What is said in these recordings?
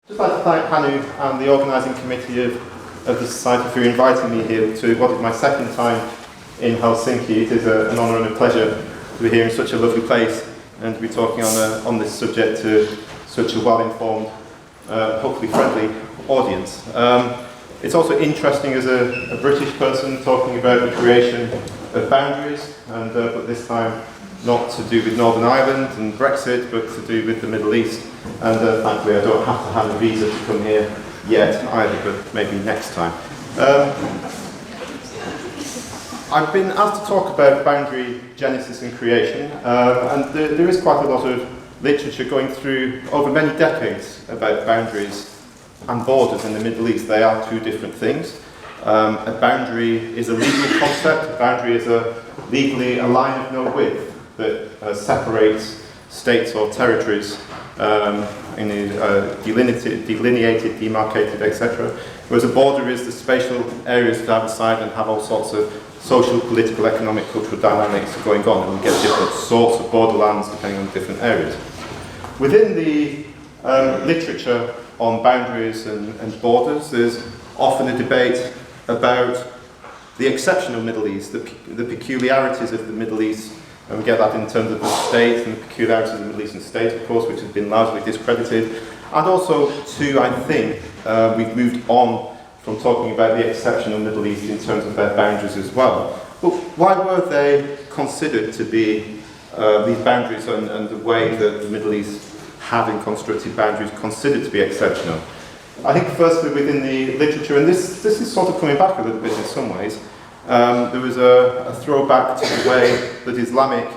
I'd just like to thank Hanu and the organising committee of the Society for inviting me here to what is my second time in Helsinki. It is an honour and a pleasure to be here in such a lovely place and to be talking on this subject to such a well-informed, hopefully friendly audience. It's also interesting as a British person talking about the creation of boundaries, and but this time not to do with Northern Ireland and Brexit, but to do with the Middle East. And thankfully I don't have to have a visa to come here yet either, but maybe next time. I've been asked to talk about boundary genesis and creation, and there is quite a lot of literature going through over many decades about boundaries and borders in the Middle East. They are two different things. A boundary is a legal concept. A boundary is legally a line of no width that separates states or territories delineated, demarcated, etc. Whereas a border is the spatial areas that either side and have all sorts of social, political, economic, cultural dynamics going on, and we get different sorts of borderlands depending on different areas. Within the literature on boundaries and borders, there's often a debate about the exceptional Middle East, the peculiarities of the Middle East, and we get that in terms of the state and the peculiarities of the Middle Eastern state, of course, which has been largely discredited. And also, too, I think, we've moved on from talking about the exceptional Middle East in terms of their boundaries as well. But why were they considered to be, these boundaries and the way that the Middle East having constructed boundaries considered to be exceptional? I think firstly within the literature, and this is sort of coming back a little bit in some ways, there was a throwback to the way that Islamic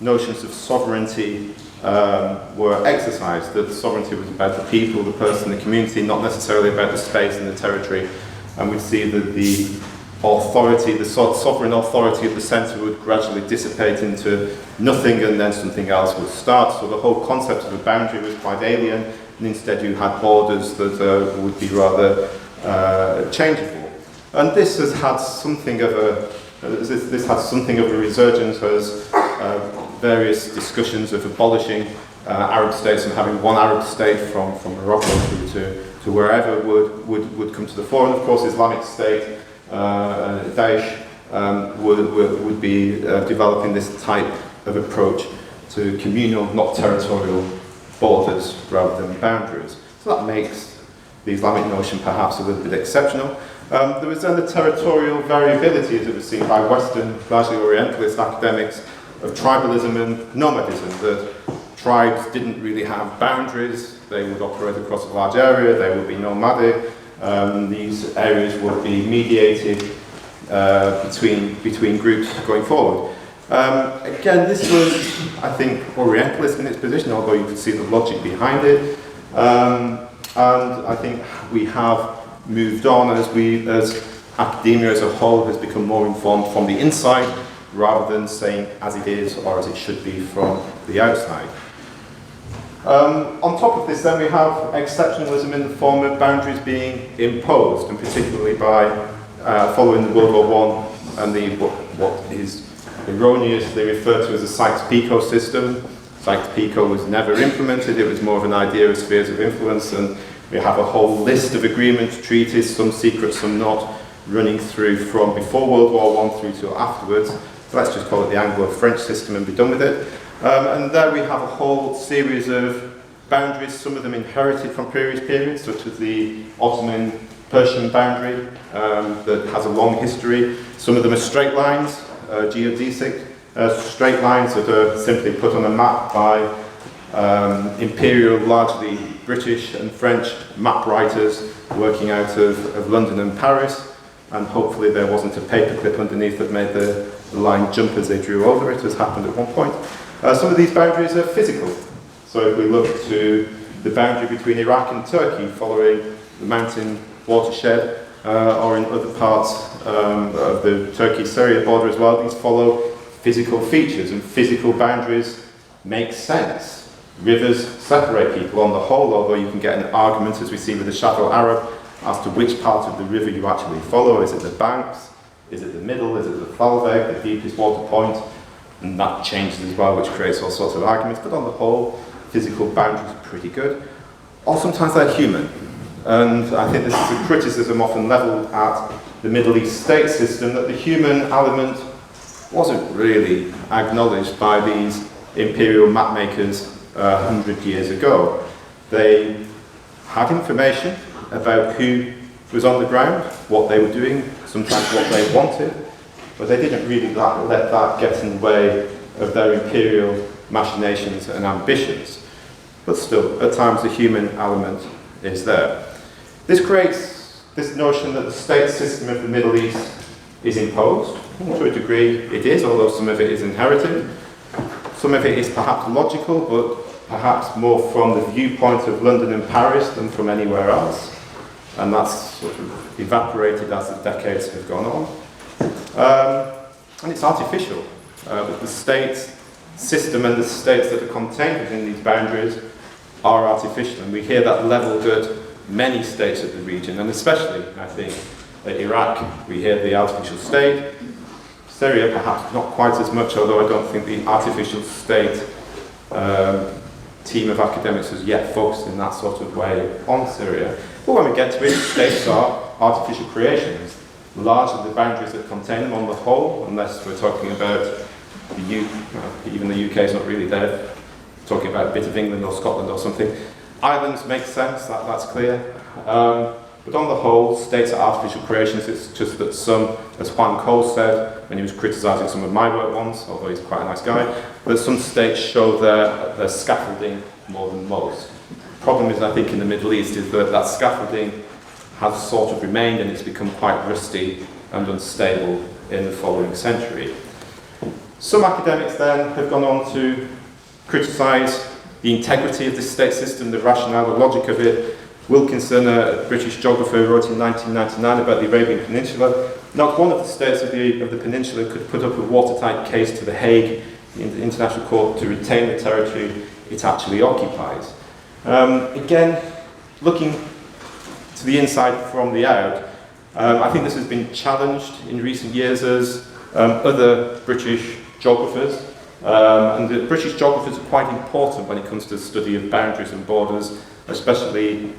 notions of sovereignty were exercised, that sovereignty was about the people, the person, the community, not necessarily about the space and the territory. And we'd see that the authority, the sovereign authority of the centre would gradually dissipate into nothing, and then something else would start. So the whole concept of a boundary was quite alien, and instead you had borders that would be rather changeable. And this has had something of a resurgence as various discussions of abolishing Arab states and having one Arab state from Morocco through to wherever would come to the fore. And of course Islamic State, Daesh, would be developing this type of approach to communal, not territorial borders rather than boundaries. So that makes the Islamic notion perhaps a little bit exceptional. There was then the territorial variability, as it was seen by Western, largely Orientalist academics, of tribalism and nomadism, that tribes didn't really have boundaries, they would operate across a large area, they would be nomadic, these areas would be mediated between groups going forward. Again, this was, I think, Orientalist in its position, although you could see the logic behind it. And I think we have moved on as academia as a whole has become more informed from the inside rather than saying as it is or as it should be from the outside. On top of this then we have exceptionalism in the form of boundaries being imposed, and particularly by following the World War I and what is erroneously referred to as the Sykes-Picot system. Sykes-Picot was never implemented, it was more of an idea of spheres of influence, and we have a whole list of agreements, treaties, some secret, some not, running through from before World War I through to afterwards. So let's just call it the Anglo-French system and be done with it. And there we have a whole series of boundaries, some of them inherited from previous periods, such as the Ottoman-Persian boundary that has a long history. Some of them are straight lines, geodesic straight lines that are simply put on a map by imperial, largely British and French map writers working out of London and Paris, and hopefully there wasn't a paperclip underneath that made the line jump as they drew over it, as happened at one point. Some of these boundaries are physical. So if we look to the boundary between Iraq and Turkey following the mountain watershed, or in other parts of the Turkey-Syria border as well, these follow physical features, and physical boundaries make sense. Rivers separate people on the whole, although you can get an argument, as we see with the Shadow Arab, as to which part of the river you actually follow. Is it the banks? Is it the middle? Is it the Thalweg, the deepest water point? And that changes as well, which creates all sorts of arguments. But on the whole, physical boundaries are pretty good. or sometimes they're human. And I think this is a criticism often levelled at the Middle East state system, that the human element wasn't really acknowledged by these imperial mapmakers 100 years ago. They had information about who was on the ground, what they were doing, sometimes what they wanted, but they didn't really let that get in the way of their imperial machinations and ambitions. But still, at times the human element is there. This creates this notion that the state system of the Middle East is imposed. To a degree it is, although some of it is inherited. Some of it is perhaps logical, but perhaps more from the viewpoint of London and Paris than from anywhere else. And that's sort of evaporated as the decades have gone on. And it's artificial. The state system and the states that are contained within these boundaries are artificial. And we hear that levelled at many states of the region, and especially, I think, at Iraq, we hear the artificial state. Syria, perhaps not quite as much, although I don't think the artificial state team of academics has yet focused in that sort of way on Syria. But when we get to it, states are artificial creations. Largely the boundaries that contain them on the whole, unless we're talking about even the UK is not really there, talking about a bit of England or Scotland or something. Islands make sense, that's clear. But on the whole, states are artificial creations. It's just that some, as Juan Cole said when he was criticising some of my work once, although he's quite a nice guy, that some states show their scaffolding more than most. The problem is, I think, in the Middle East is that that scaffolding has sort of remained and it's become quite rusty and unstable in the following century. Some academics then have gone on to criticise the integrity of this state system, the rationale, the logic of it. Wilkinson, a British geographer, wrote in 1999 about the Arabian Peninsula. Not one of the states of the peninsula could put up a watertight case to The Hague, the International Court, to retain the territory it actually occupies. Again, looking to the inside from the out, I think this has been challenged in recent years as other British geographers, and the British geographers are quite important when it comes to the study of boundaries and borders, especially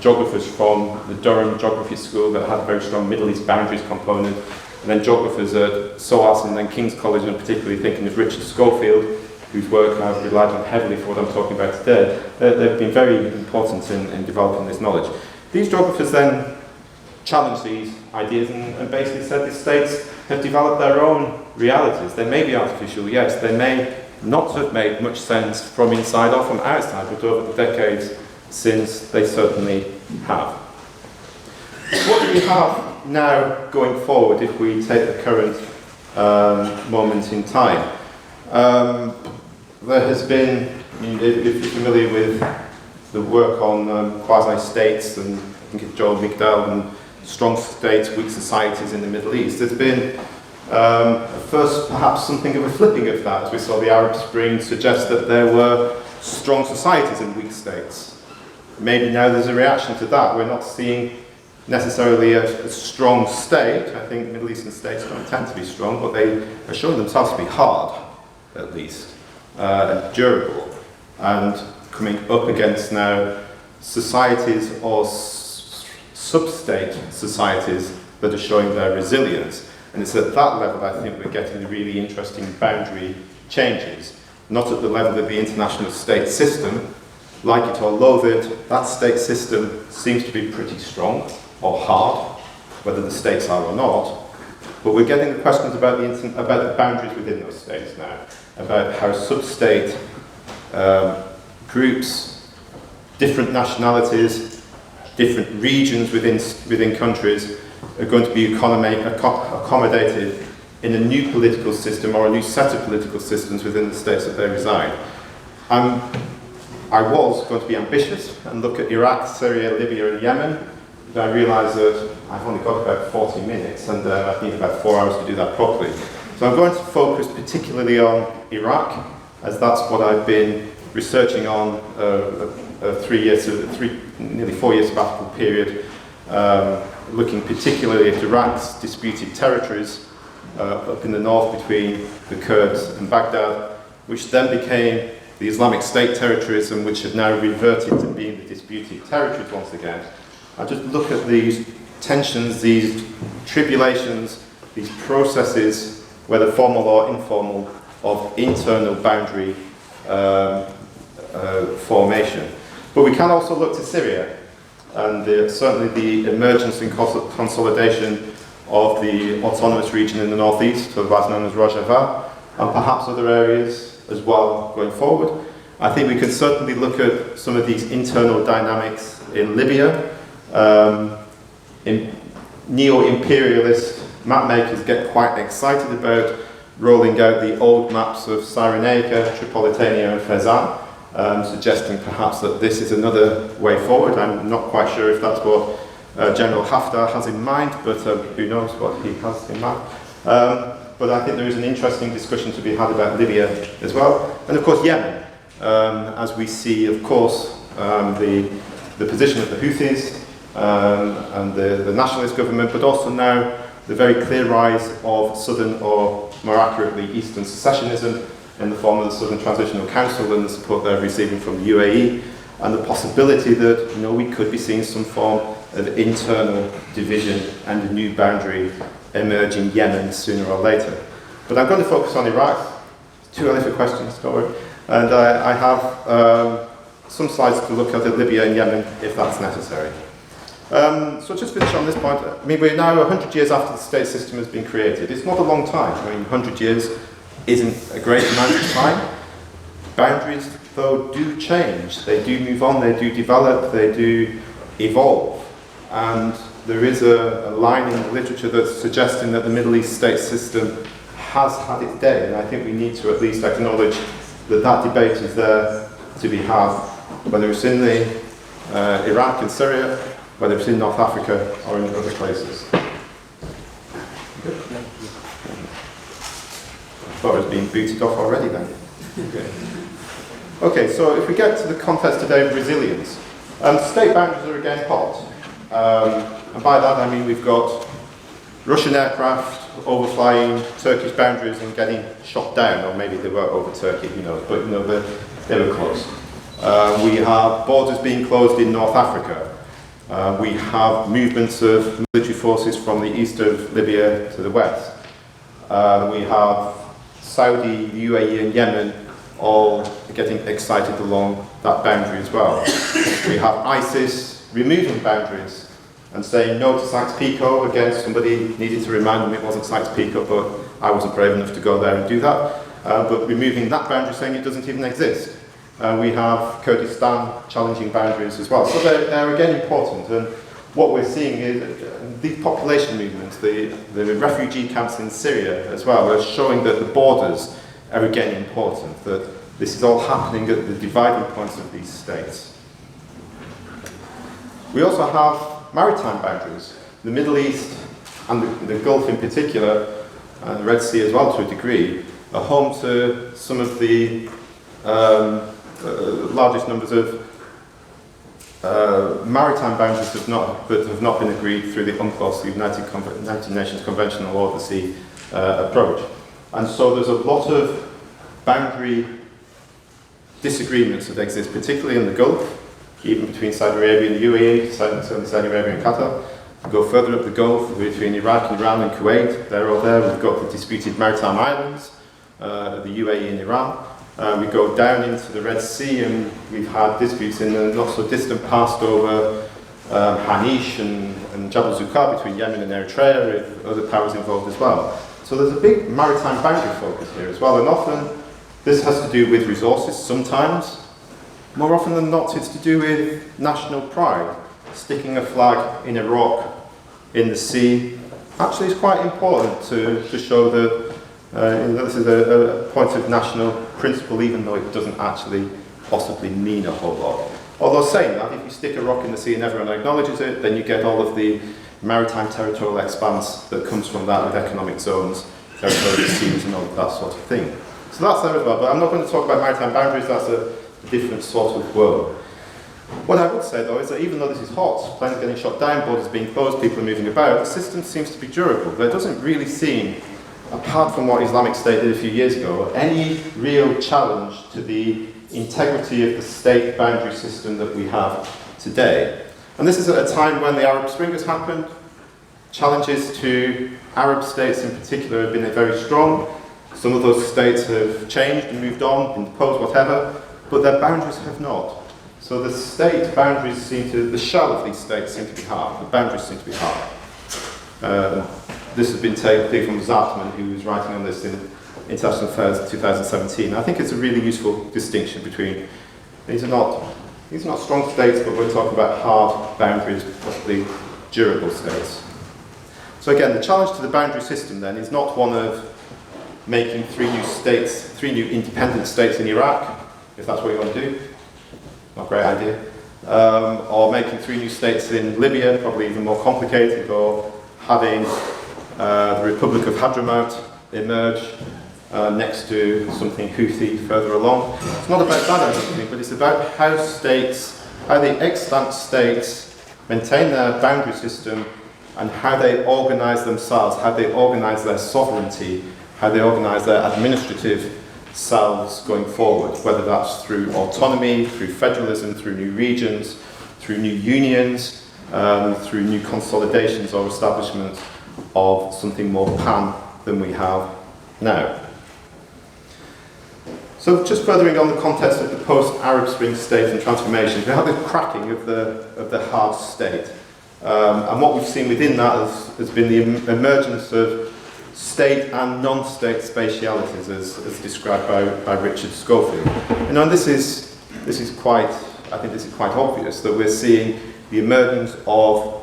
geographers from the Durham Geography School that had a very strong Middle East boundaries component, and then geographers at SOAS and then King's College, and particularly thinking of Richard Schofield, whose work I've relied on heavily for what I'm talking about today. They've been very important in developing this knowledge. These geographers then challenged these ideas and basically said the states have developed their own realities. They may be artificial, yes, they may not have made much sense from inside or from outside, but over the decades since, they certainly have. What do we have now going forward if we take the current moment in time? There has been, if you're familiar with the work on quasi-states, and I think it's Joel Migdal and strong states, weak societies in the Middle East, there's been first perhaps something of a flipping of that, as we saw the Arab Spring suggest that there were strong societies and weak states. Maybe now there's a reaction to that. We're not seeing necessarily a strong state. I think Middle Eastern states don't tend to be strong, but they are showing themselves to be hard, at least, and durable, and coming up against now societies or sub-state societies that are showing their resilience. And it's at that level I think we're getting the really interesting boundary changes. Not at the level of the international state system. Like it or loathe it, that state system seems to be pretty strong or hard, whether the states are or not. But we're getting the questions about the boundaries within those states now, about how sub-state groups, different nationalities, different regions within countries are going to be accommodated in a new political system or a new set of political systems within the states that they reside. I was going to be ambitious and look at Iraq, Syria, Libya and Yemen, but I realised that I've only got about 40 minutes and I need about 4 hours to do that properly. So I'm going to focus particularly on Iraq, as that's what I've been researching on nearly 4 year sabbatical period, looking particularly at Iraq's disputed territories up in the north between the Kurds and Baghdad, which then became the Islamic State territories, and which have now reverted to being the disputed territories once again. I just look at these tensions, these tribulations, these processes, whether formal or informal, of internal boundary formation. But we can also look to Syria, and certainly the emergence and consolidation of the autonomous region in the northeast, otherwise known as Rojava, and perhaps other areas as well going forward. I think we can certainly look at some of these internal dynamics in Libya. Neo-imperialist map makers get quite excited about rolling out the old maps of Cyrenaica, Tripolitania and Fezzan, suggesting perhaps that this is another way forward. I'm not quite sure if that's what General Haftar has in mind, but who knows what he has in mind. But I think there is an interesting discussion to be had about Libya as well. And of course Yemen, as we see, of course, the position of the Houthis and the nationalist government, but also now the very clear rise of southern, or more accurately eastern secessionism, in the form of the Southern Transitional Council and the support they're receiving from the UAE, and the possibility that we could be seeing some form of internal division and a new boundary emerge in Yemen sooner or later. But I'm going to focus on Iraq. It's too early for questions, don't worry. And I have some slides to look at Libya and Yemen if that's necessary. So just finish on this point. I mean, we're now 100 years after the state system has been created. It's not a long time. I mean, 100 years isn't a great amount of time. Boundaries, though, do change. They do move on, they do develop, they do evolve. And there is a line in the literature that's suggesting that the Middle East state system has had its day, and I think we need to at least acknowledge that that debate is there to be had, whether it's in Iraq and Syria, whether it's in North Africa or in other places. I thought I was being booted off already then. Okay, so if we get to the contest today of resilience, state boundaries are again hot. And by that I mean we've got Russian aircraft overflying Turkish boundaries and getting shot down, or maybe they were over Turkey, who knows, but they were close. We have borders being closed in North Africa. We have movements of military forces from the east of Libya to the west. We have Saudi, UAE and Yemen all getting excited along that boundary as well. We have ISIS removing boundaries and saying no to Sykes-Picot. Again, somebody needed to remind them it wasn't Sykes-Picot, but I wasn't brave enough to go there and do that. But removing that boundary, saying it doesn't even exist. We have Kurdistan challenging boundaries as well. So they're again important. And what we're seeing is the population movements, the refugee camps in Syria as well, are showing that the borders are again important, that this is all happening at the dividing points of these states. We also have maritime boundaries. The Middle East and the Gulf in particular, and the Red Sea as well to a degree, are home to some of the largest numbers of maritime boundaries that have not been agreed through the UNCLOS, the United Nations Convention on Law of the Sea approach. And so there's a lot of boundary disagreements that exist, particularly in the Gulf, even between Saudi Arabia and the UAE, Saudi Arabia and Qatar. We go further up the Gulf, between Iraq, Iran and Kuwait, they're all there. We've got the disputed maritime islands, the UAE and Iran. We go down into the Red Sea, and we've had disputes in the not so distant past over Hanish and Jabal Zuqar between Yemen and Eritrea, with other powers involved as well. So there's a big maritime boundary focus here as well, and often this has to do with resources sometimes. More often than not, it's to do with national pride. Sticking a flag in a rock in the sea actually is quite important to show that this is a point of national principle, even though it doesn't actually possibly mean a whole lot. Although saying that, if you stick a rock in the sea and everyone acknowledges it, then you get all of the maritime territorial expanse that comes from that, with economic zones, territorial seas and all of that sort of thing. So that's there as well, but I'm not going to talk about maritime boundaries, that's a different sort of world. What I would say though is that even though this is hot, planes getting shot down, borders being closed, people are moving about, the system seems to be durable. There doesn't really seem, apart from what Islamic State did a few years ago, any real challenge to the integrity of the state boundary system that we have today. And this is at a time when the Arab Spring has happened. Challenges to Arab states in particular have been very strong. Some of those states have changed and moved on, been deposed, whatever, but their boundaries have not. So the state boundaries the shell of these states seem to be hard, the boundaries seem to be hard. This has been taken from Zartman, who was writing on this in International Affairs 2017. I think it's a really useful distinction between, these are not strong states, but we're talking about hard boundaries, possibly durable states. So again, the challenge to the boundary system then is not one of making three new independent states in Iraq, if that's what you want to do. Not a great idea. Or making three new states in Libya, probably even more complicated, or having the Republic of Hadramaut emerge next to something Houthi further along. It's not about that, I don't think, but it's about how the extant states maintain their boundary system and how they organise themselves, how they organise their sovereignty, how they organise their administrative selves going forward, whether that's through autonomy, through federalism, through new regions, through new unions, through new consolidations or establishment of something more pan than we have now. So just furthering on the context of the post-Arab Spring state and transformation, we have the cracking of the hard state. And what we've seen within that has been the emergence of state and non-state specialities, as described by Richard Schofield. And this is quite obvious that we're seeing the emergence of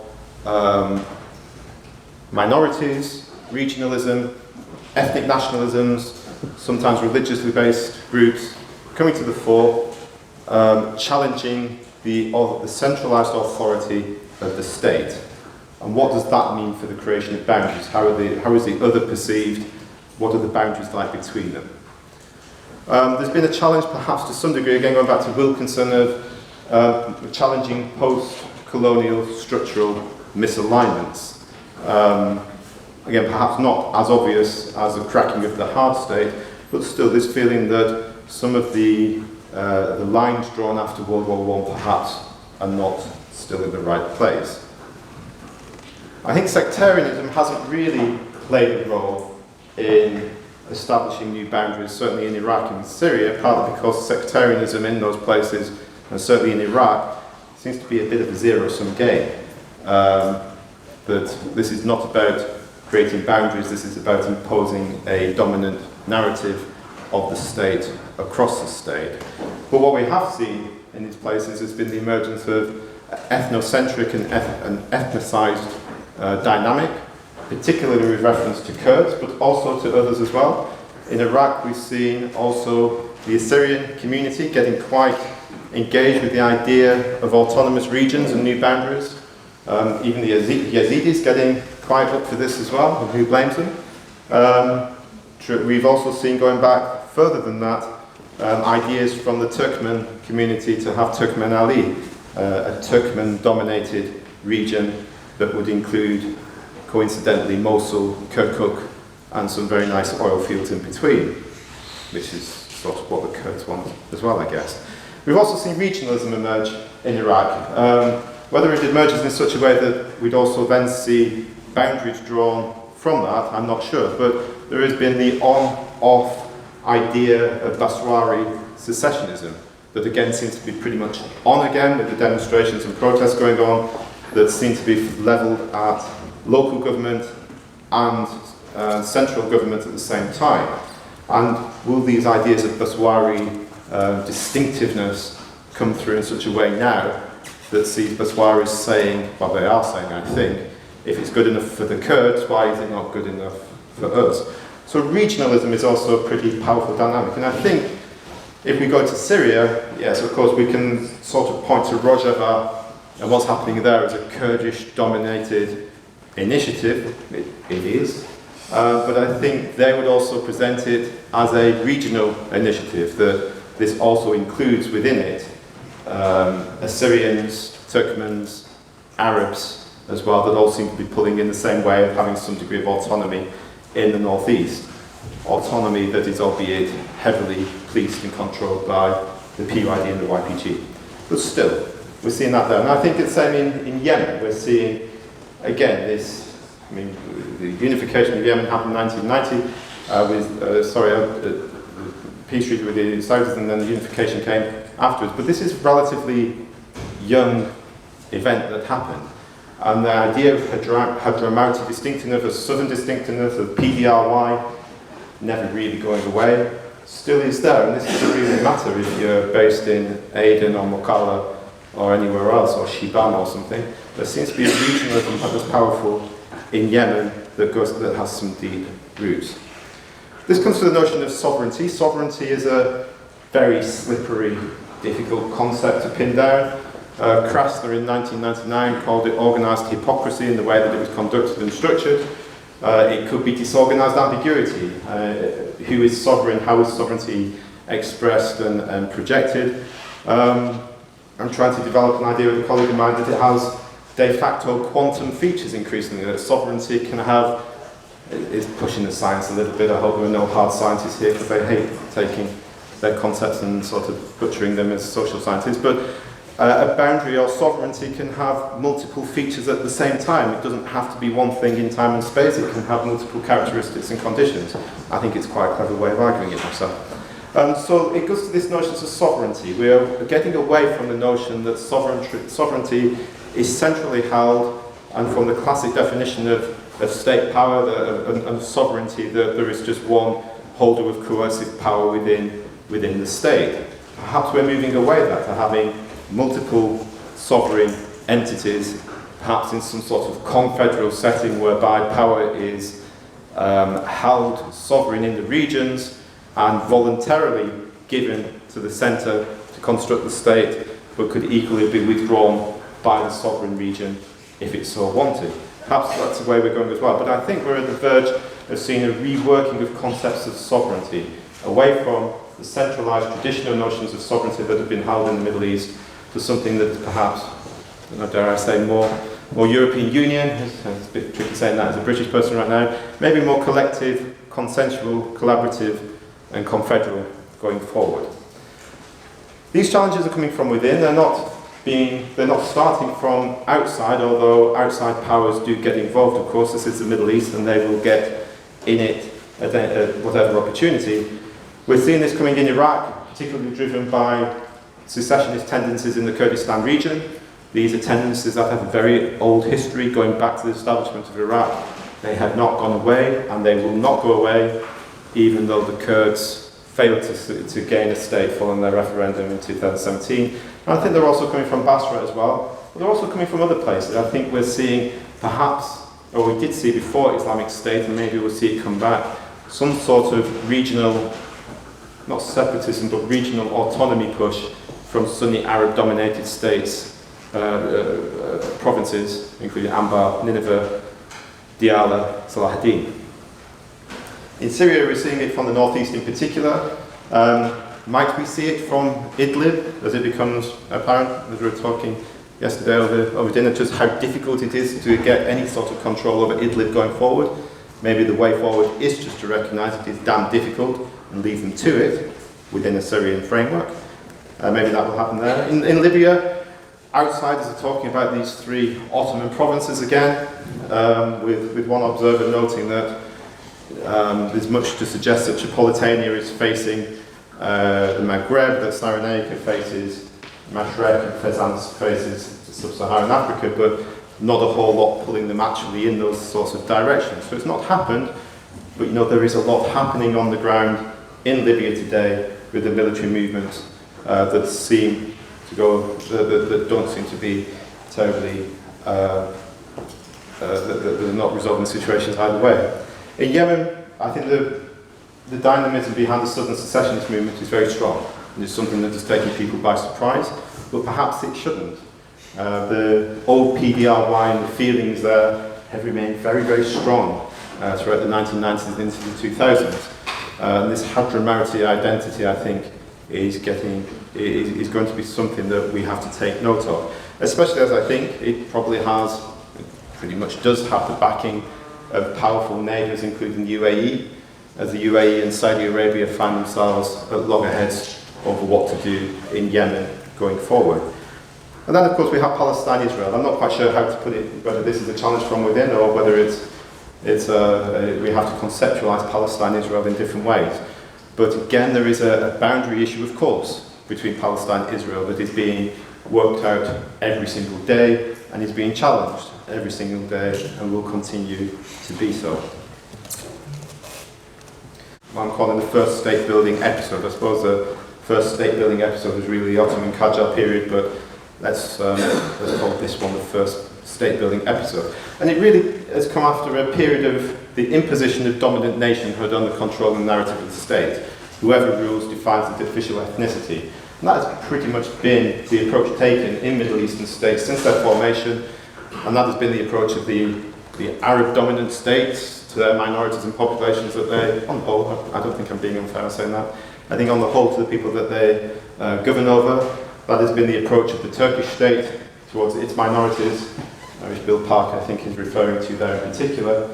minorities, regionalism, ethnic nationalisms, sometimes religiously based groups coming to the fore, challenging the centralised authority of the state. And what does that mean for the creation of boundaries? How is the other perceived? What are the boundaries like between them? There's been a challenge, perhaps to some degree, again going back to Wilkinson, of challenging post-colonial structural misalignments. Again, perhaps not as obvious as the cracking of the hard state, but still this feeling that some of the lines drawn after World War I perhaps are not still in the right place. I think sectarianism hasn't really played a role in establishing new boundaries, certainly in Iraq and Syria, partly because sectarianism in those places, and certainly in Iraq, seems to be a bit of a zero-sum game. That this is not about creating boundaries, this is about imposing a dominant narrative of the state across the state. But what we have seen in these places has been the emergence of ethnocentric and ethnicized dynamic, particularly with reference to Kurds, but also to others as well. In Iraq, we've seen also the Assyrian community getting quite engaged with the idea of autonomous regions and new boundaries. Even the Yazidis getting quite up for this as well, and who blames them? We've also seen, going back further than that, ideas from the Turkmen community to have Turkmen Ali, a Turkmen-dominated region that would include, coincidentally, Mosul, Kirkuk, and some very nice oil fields in between, which is sort of what the Kurds want as well, I guess. We've also seen regionalism emerge in Iraq. Whether it emerges in such a way that we'd also then see boundaries drawn from that, I'm not sure, but there has been the on-off idea of Baswari secessionism that again seems to be pretty much on again with the demonstrations and protests going on, that seem to be levelled at local government and central government at the same time. And will these ideas of Baswari distinctiveness come through in such a way now that sees Baswari saying, well, they are saying, I think, if it's good enough for the Kurds, why is it not good enough for us? So regionalism is also a pretty powerful dynamic. And I think if we go to Syria, yes, of course, we can sort of point to Rojava and what's happening there as a Kurdish-dominated initiative. It is. But I think they would also present it as a regional initiative, that this also includes within it Assyrians, Turkmens, Arabs as well, that all seem to be pulling in the same way of having some degree of autonomy in the northeast. Autonomy that is albeit heavily policed and controlled by the PYD and the YPG. But still, we're seeing that there. And I think it's the same in Yemen. We're seeing, again, this, I mean, the unification of Yemen happened in 1990 the peace treaty with the Saudis, and then the unification came afterwards. But this is a relatively young event that happened. And the idea of Hadramawti distinctiveness, of southern distinctiveness, of PDRY, never really going away, still is there. And this doesn't really matter if you're based in Aden or Mokalla or anywhere else, or Shibam or something. There seems to be a regionalism that is powerful in Yemen that has some deep roots. This comes to the notion of sovereignty. Sovereignty is a very slippery, difficult concept to pin down. Krasner in 1999 called it organised hypocrisy in the way that it was conducted and structured. It could be disorganised ambiguity. Who is sovereign? How is sovereignty expressed and projected? I'm trying to develop an idea with a colleague of mine that it has de facto quantum features increasingly, that sovereignty can have, is pushing the science a little bit. I hope there are no hard scientists here because they hate taking their concepts and sort of butchering them as social scientists. But a boundary or sovereignty can have multiple features at the same time. It doesn't have to be one thing in time and space. It can have multiple characteristics and conditions. I think it's quite a clever way of arguing it myself. So it goes to this notion of sovereignty. We are getting away from the notion that sovereignty is centrally held, and from the classic definition of state power and sovereignty, that there is just one holder of coercive power within the state. Perhaps we're moving away to having multiple sovereign entities, perhaps in some sort of confederal setting whereby power is held sovereign in the regions and voluntarily given to the centre to construct the state, but could equally be withdrawn by the sovereign region if it so wanted. Perhaps that's the way we're going as well. But I think we're at the verge of seeing a reworking of concepts of sovereignty, away from the centralised traditional notions of sovereignty that have been held in the Middle East, to something that perhaps, dare I say, more European Union, it's a bit tricky saying that as a British person right now, maybe more collective, consensual, collaborative and confederal going forward. These challenges are coming from within. They're not starting from outside, although outside powers do get involved. Of course, this is the Middle East and they will get in it at whatever opportunity. We're seeing this coming in Iraq, particularly driven by secessionist tendencies in the Kurdistan region. These are tendencies that have a very old history going back to the establishment of Iraq. They have not gone away and they will not go away, even though the Kurds failed to gain a state following their referendum in 2017. And I think they're also coming from Basra as well, but they're also coming from other places. I think we're seeing perhaps, or we did see before Islamic State, and maybe we'll see it come back, some sort of regional, not separatism, but regional autonomy push from Sunni Arab-dominated states, provinces, including Anbar, Nineveh, Diyala, Salahuddin. In Syria, we're seeing it from the northeast in particular. Might we see it from Idlib as it becomes apparent, as we were talking yesterday over dinner, just how difficult it is to get any sort of control over Idlib going forward. Maybe the way forward is just to recognise it is damn difficult and leave them to it within a Syrian framework. Maybe that will happen there. In Libya, outsiders are talking about these three Ottoman provinces again, with one observer noting that there's much to suggest that Tripolitania is facing the Maghreb, that Cyrenaica faces Mashrek, and Fezant faces sub-Saharan Africa, but not a whole lot pulling them actually in those sorts of directions. So it's not happened, but there is a lot happening on the ground in Libya today with the military movements that seem to go, that don't seem to be terribly, that are not resolving situations either way. In Yemen, I think the dynamism behind the southern secessionist movement is very strong, and it's something that has taken people by surprise, but perhaps it shouldn't. The old PDRY and the feelings there have remained very, very strong throughout the 1990s and into the 2000s. And this Hadramawti identity, I think, is going to be something that we have to take note of, especially as I think it probably has, pretty much does have the backing of powerful neighbours, including the UAE, as the UAE and Saudi Arabia find themselves at loggerheads over what to do in Yemen going forward. And then, of course, we have Palestine, Israel. I'm not quite sure how to put it, whether this is a challenge from within or whether we have to conceptualize Palestine, Israel in different ways. But again, there is a boundary issue, of course, between Palestine and Israel that is being worked out every single day and is being challenged every single day and will continue to be so. What I'm calling the first state building episode. I suppose the first state building episode was really the Ottoman Qajar period, but let's call this one the first state building episode. And it really has come after a period of the imposition of dominant nationhood on the control and narrative of the state. Whoever rules defines the official ethnicity. And that has pretty much been the approach taken in Middle Eastern states since their formation, and that has been the approach of the Arab dominant states to their minorities and populations that they, on the whole, I don't think I'm being unfair in saying that, I think on the whole to the people that they govern over. That has been the approach of the Turkish state towards its minorities, which Bill Parker I think is referring to there in particular.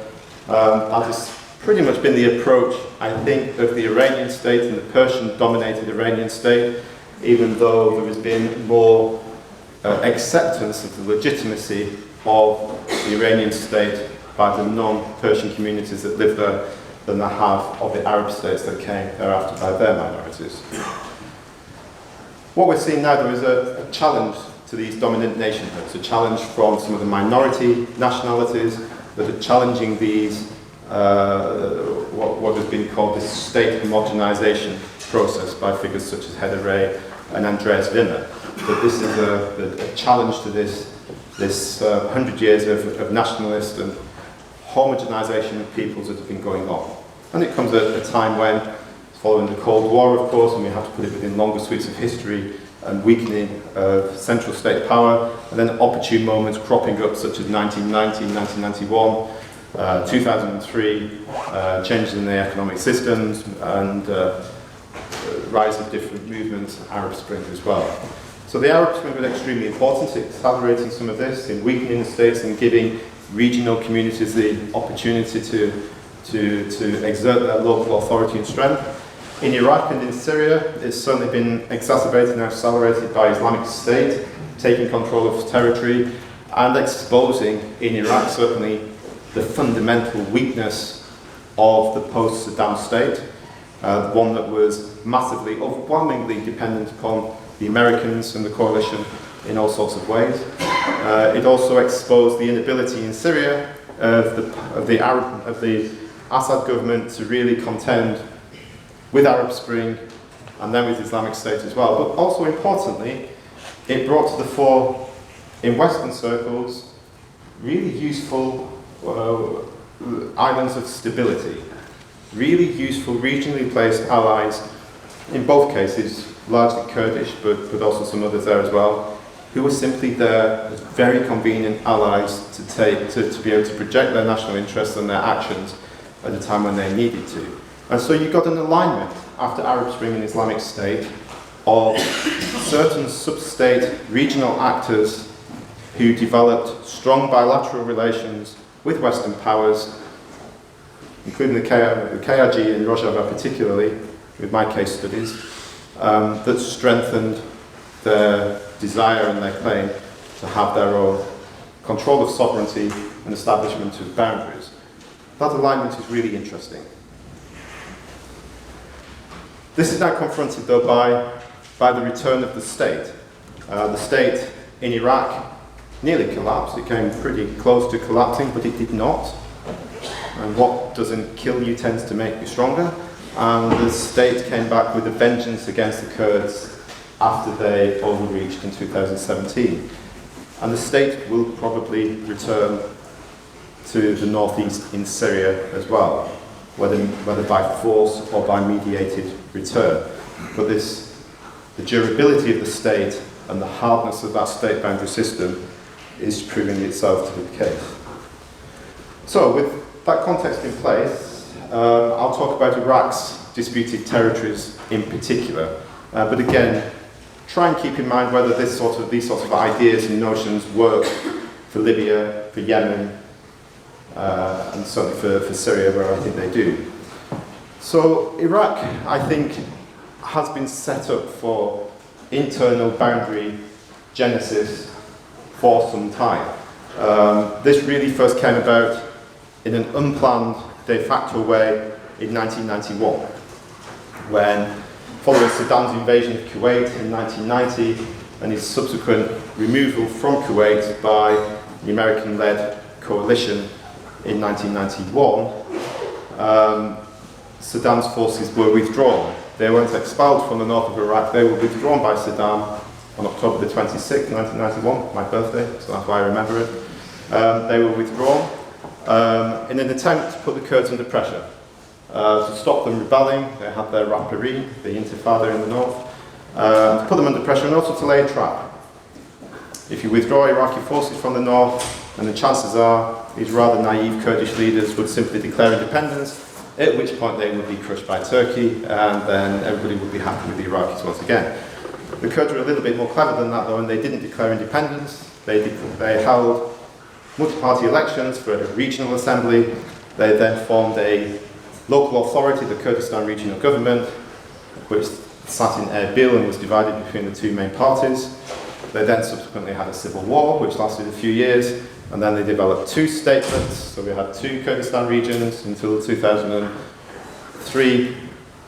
That has pretty much been the approach, I think, of the Iranian state and the Persian-dominated Iranian state, even though there has been more acceptance of the legitimacy of the Iranian state by the non-Persian communities that live there than there have of the Arab states that came thereafter by their minorities. What we're seeing now, there is a challenge to these dominant nationhoods, a challenge from some of the minority nationalities that are challenging these, what has been called this state homogenization process by figures such as Hedda Ray and Andreas Wimmer. That this is a challenge to this 100 years of nationalist and homogenization of peoples that have been going on. And it comes at a time when, following the Cold War, of course, and we have to put it within longer sweeps of history, and weakening of central state power, and then opportune moments cropping up such as 1990, 1991, 2003, changes in the economic systems, and rise of different movements, Arab Spring as well. So the Arab Spring was extremely important, accelerating some of this, in weakening the states and giving regional communities the opportunity to exert their local authority and strength. In Iraq and in Syria, it's certainly been exacerbated and accelerated by Islamic State, taking control of territory and exposing, in Iraq certainly, the fundamental weakness of the post-Saddam state, one that was massively, overwhelmingly dependent upon the Americans and the coalition in all sorts of ways. It also exposed the inability in Syria of the Assad government to really contend with Arab Spring and then with Islamic State as well. But also importantly, it brought to the fore, in Western circles, really useful islands of stability, really useful regionally placed allies, in both cases largely Kurdish, but also some others there as well, who were simply there as very convenient allies to be able to project their national interests and their actions at a time when they needed to. And so you got an alignment after Arab Spring and Islamic State of certain sub-state regional actors who developed strong bilateral relations with Western powers, including the KRG and Rojava particularly, with my case studies, that strengthened their desire and their claim to have their own control of sovereignty and establishment of boundaries. That alignment is really interesting. This is now confronted, though, by the return of the state. The state in Iraq nearly collapsed. It came pretty close to collapsing, but it did not. And what doesn't kill you tends to make you stronger. And the state came back with a vengeance against the Kurds after they overreached in 2017. And the state will probably return to the northeast in Syria as well, whether by force or by mediated return. But the durability of the state and the hardness of that state boundary system is proving itself to be the case. So with that context in place, I'll talk about Iraq's disputed territories in particular. But again, try and keep in mind whether these sorts of ideas and notions work for Libya, for Yemen, and certainly for Syria, where I think they do. So Iraq, I think, has been set up for internal boundary genesis for some time. This really first came about in an unplanned de facto way in 1991, when, following Saddam's invasion of Kuwait in 1990 and his subsequent removal from Kuwait by the American-led coalition in 1991, Saddam's forces were withdrawn. They weren't expelled from the north of Iraq, they were withdrawn by Saddam on October the 26th, 1991, my birthday, so that's why I remember it. They were withdrawn in an attempt to put the Kurds under pressure. To stop them rebelling, they had their Rappareen, the Intifada in the north, to put them under pressure and also to lay a trap. If you withdraw Iraqi forces from the north, then the chances are these rather naive Kurdish leaders would simply declare independence, at which point they would be crushed by Turkey, and then everybody would be happy with the Iraqis once again. The Kurds were a little bit more clever than that though, and they didn't declare independence. They held multi-party elections for a regional assembly. They then formed a local authority, the Kurdistan Regional Government, which sat in Erbil and was divided between the two main parties. They then subsequently had a civil war, which lasted a few years, and then they developed two statelets. So we had two Kurdistan regions until 2003,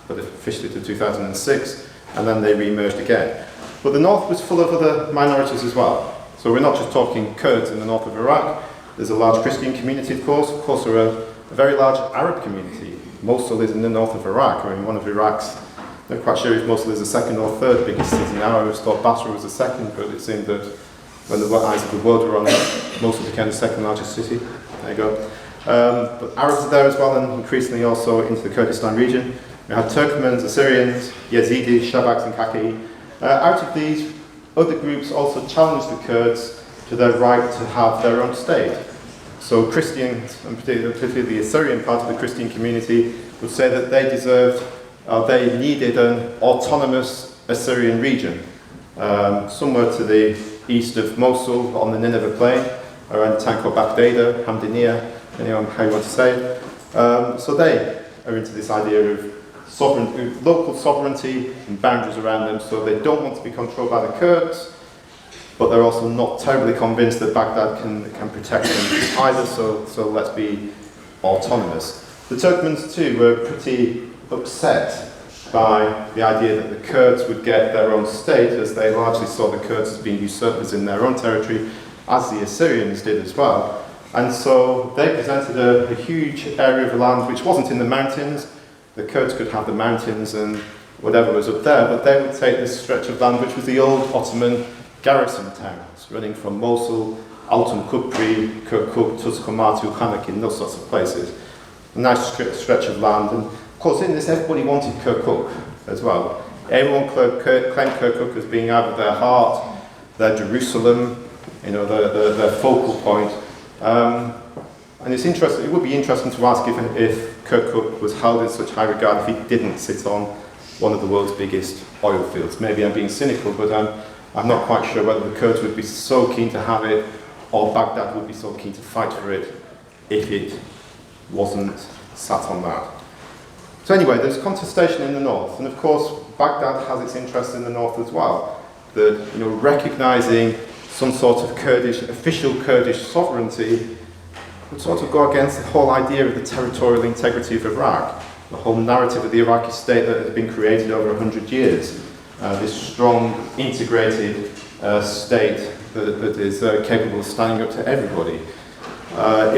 but officially to 2006, and then they re-emerged again. But the north was full of other minorities as well. So we're not just talking Kurds in the north of Iraq. There's a large Christian community, of course. Of course, there are a very large Arab community. Mosul is in the north of Iraq, or in one of Iraq's, I'm not quite sure if Mosul is the second or third biggest city now. I always thought Basra was the second, but it seemed that when the eyes of the world were on it, Mosul became the second largest city. There you go. But Arabs are there as well, and increasingly also into the Kurdistan region. We have Turkmens, Assyrians, Yazidis, Shabaks and Kaki. Out of these, other groups also challenged the Kurds to their right to have their own state. So Christians, and particularly the Assyrian part of the Christian community, would say that they deserved, they needed an autonomous Assyrian region, somewhere to the east of Mosul, on the Nineveh plain, around a town called Baghdad, Hamdaniya, depending on how you want to say it. So they are into this idea of local sovereignty and boundaries around them, so they don't want to be controlled by the Kurds, but they're also not terribly convinced that Baghdad can protect them either, so let's be autonomous. The Turkmens too were pretty upset by the idea that the Kurds would get their own state, as they largely saw the Kurds as being usurpers in their own territory, as the Assyrians did as well. And so they presented a huge area of land which wasn't in the mountains. The Kurds could have the mountains and whatever was up there, but they would take this stretch of land which was the old Ottoman garrison towns, running from Mosul, Altun Kupri, Kirkuk, Tuzkomatu, Hanakin, those sorts of places. A nice stretch of land, and of course in this everybody wanted Kirkuk as well. Everyone claimed Kirkuk as being either their heart, their Jerusalem, you know, their focal point. And it's interesting. It would be interesting to ask if Kirkuk was held in such high regard if he didn't sit on one of the world's biggest oil fields. Maybe I'm being cynical, but I'm not quite sure whether the Kurds would be so keen to have it, or Baghdad would be so keen to fight for it if it wasn't sat on that. So anyway, there's contestation in the north, and of course Baghdad has its interest in the north as well. That, you know, recognising some sort of official Kurdish sovereignty would sort of go against the whole idea of the territorial integrity of Iraq, the whole narrative of the Iraqi state that has been created over 100 years. This strong, integrated state that is capable of standing up to everybody.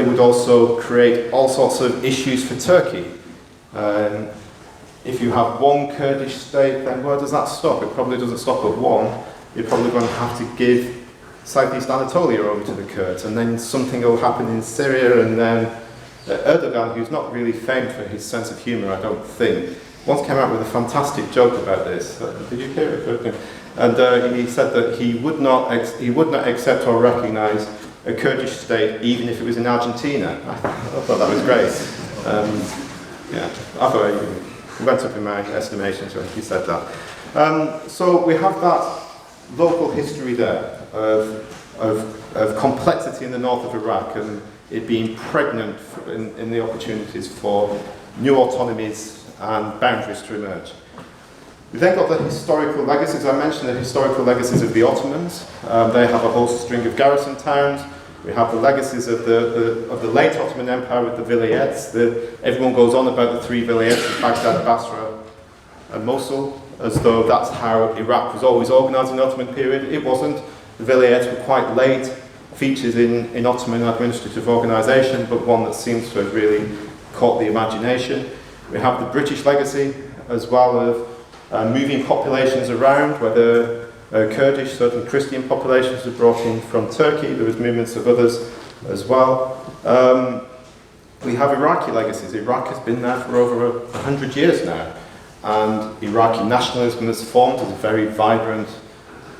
It would also create all sorts of issues for Turkey. If you have one Kurdish state, then where does that stop? It probably doesn't stop at one. You're probably going to have to give Southeast Anatolia over to the Kurds, and then something will happen in Syria, and then Erdogan, who's not really famed for his sense of humour, I don't think, once came out with a fantastic joke about this. Did you hear it? And he said that he would not accept or recognise a Kurdish state, even if it was in Argentina. I thought that was great. Yeah, I thought it went up in my estimation when he said that. So we have that local history there of complexity in the north of Iraq, and it being pregnant in the opportunities for new autonomies and boundaries to emerge. We then got the historical legacies. I mentioned the historical legacies of the Ottomans. They have a whole string of garrison towns. We have the legacies of the late Ottoman Empire with the vilayets. Everyone goes on about the 3 vilayets of Baghdad, Basra, and Mosul, as though that's how Iraq was always organised in the Ottoman period. It wasn't. The vilayets were quite late features in Ottoman administrative organisation, but one that seems to have really caught the imagination. We have the British legacy, as well of moving populations around, whether Kurdish, certain Christian populations were brought in from Turkey. There was movements of others as well. We have Iraqi legacies. Iraq has been there for over 100 years now. And Iraqi nationalism has formed as a very vibrant,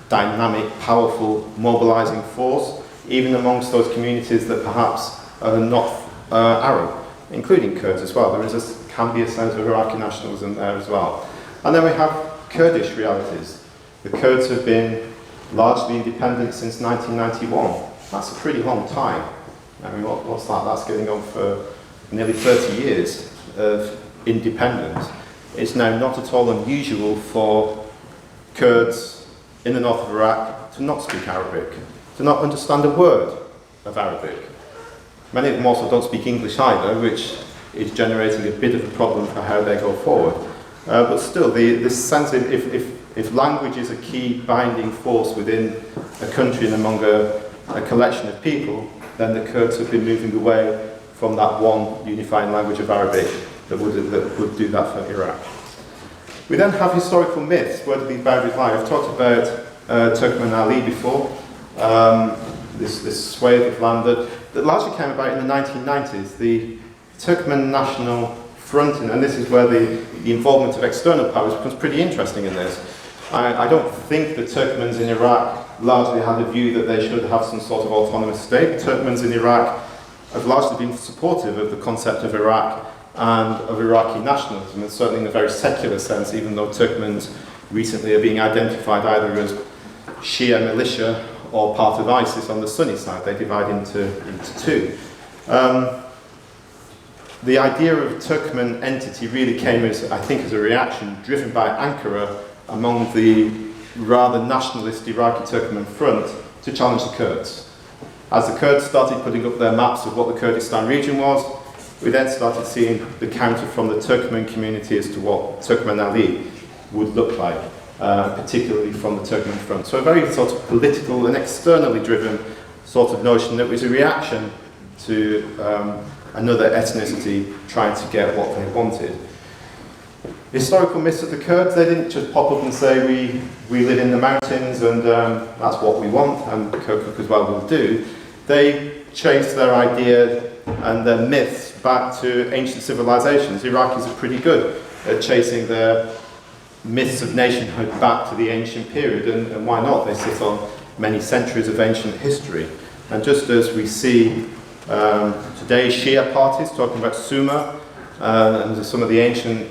dynamic, powerful, mobilizing force, even amongst those communities that perhaps are not Arab, including Kurds as well. Can be a sense of Iraqi nationalism there as well. And then we have Kurdish realities. The Kurds have been largely independent since 1991. That's a pretty long time. I mean, what's that? That's going on for nearly 30 years of independence. It's now not at all unusual for Kurds in the north of Iraq to not speak Arabic, to not understand a word of Arabic. Many of them also don't speak English either, which is generating a bit of a problem for how they go forward. But still, this sense of if language is a key binding force within a country and among a collection of people, then the Kurds have been moving away from that one unifying language of Arabic that would do that for Iraq. We then have historical myths. Where do these boundaries lie? I've talked about Turkmen Ali before, this swathe of land that largely came about in the 1990s. The Turkmen National Front, and this is where the involvement of external powers becomes pretty interesting in this. I don't think that Turkmens in Iraq largely had a view that they should have some sort of autonomous state. Turkmens in Iraq have largely been supportive of the concept of Iraq and of Iraqi nationalism, and certainly in a very secular sense, even though Turkmens recently are being identified either as Shia militia or part of ISIS on the Sunni side. They divide into two. The idea of a Turkmen entity really came as, I think, as a reaction driven by Ankara among the rather nationalist Iraqi Turkmen front to challenge the Kurds. As the Kurds started putting up their maps of what the Kurdistan region was, we then started seeing the counter from the Turkmen community as to what Turkmen Ali would look like, particularly from the Turkmen front. So a very sort of political and externally driven sort of notion that was a reaction to another ethnicity trying to get what they wanted. Historical myths of the Kurds, they didn't just pop up and say we live in the mountains and that's what we want, and Kirkuk as well will do. They chased their idea and their myths back to ancient civilizations. Iraqis are pretty good at chasing their myths of nationhood back to the ancient period, and why not? They sit on many centuries of ancient history. And just as we see today Shia parties talking about Sumer and some of the ancient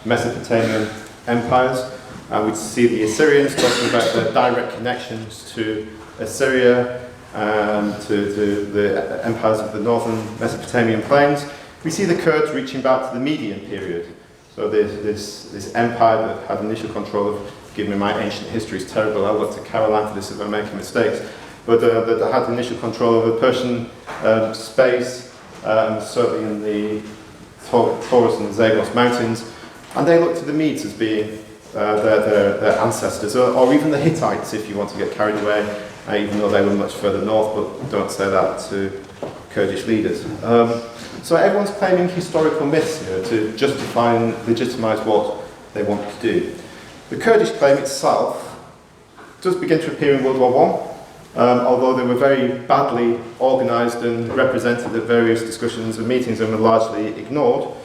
Mesopotamian empires, and we see the Assyrians talking about their direct connections to Assyria, to the empires of the northern Mesopotamian plains. We see the Kurds reaching back to the Median period. So this empire that had initial control of, forgive me, my ancient history is terrible, I'll look to Caroline for this if I'm making mistakes, but that had initial control over Persian space, certainly in the Taurus and the Zagros mountains, and they look to the Medes as being their ancestors, or even the Hittites if you want to get carried away, even though they were much further north, but don't say that to Kurdish leaders. So everyone's claiming historical myths here to justify and legitimise what they want to do. The Kurdish claim itself does begin to appear in World War I, although they were very badly organised and represented at various discussions and meetings and were largely ignored.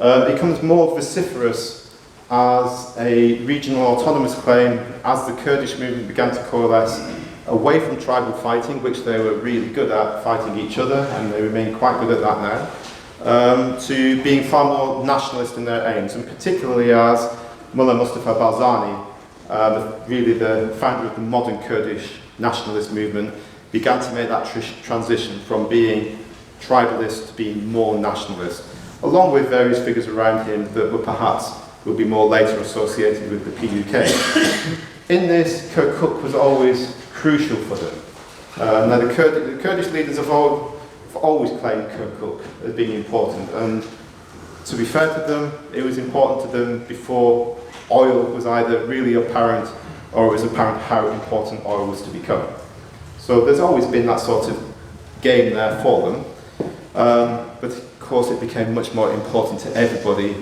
It becomes more vociferous as a regional autonomous claim as the Kurdish movement began to coalesce away from tribal fighting, which they were really good at, fighting each other, and they remain quite good at that now, to being far more nationalist in their aims, and particularly as Mullah Mustafa Barzani, really the founder of the modern Kurdish nationalist movement, began to make that transition from being tribalist to being more nationalist, along with various figures around him that were perhaps will be more later associated with the PUK. In this, Kirkuk was always crucial for them. Now the Kurdish leaders have always claimed Kirkuk as being important, and to be fair to them, it was important to them before oil was either really apparent or it was apparent how important oil was to become. So there's always been that sort of game there for them, but of course it became much more important to everybody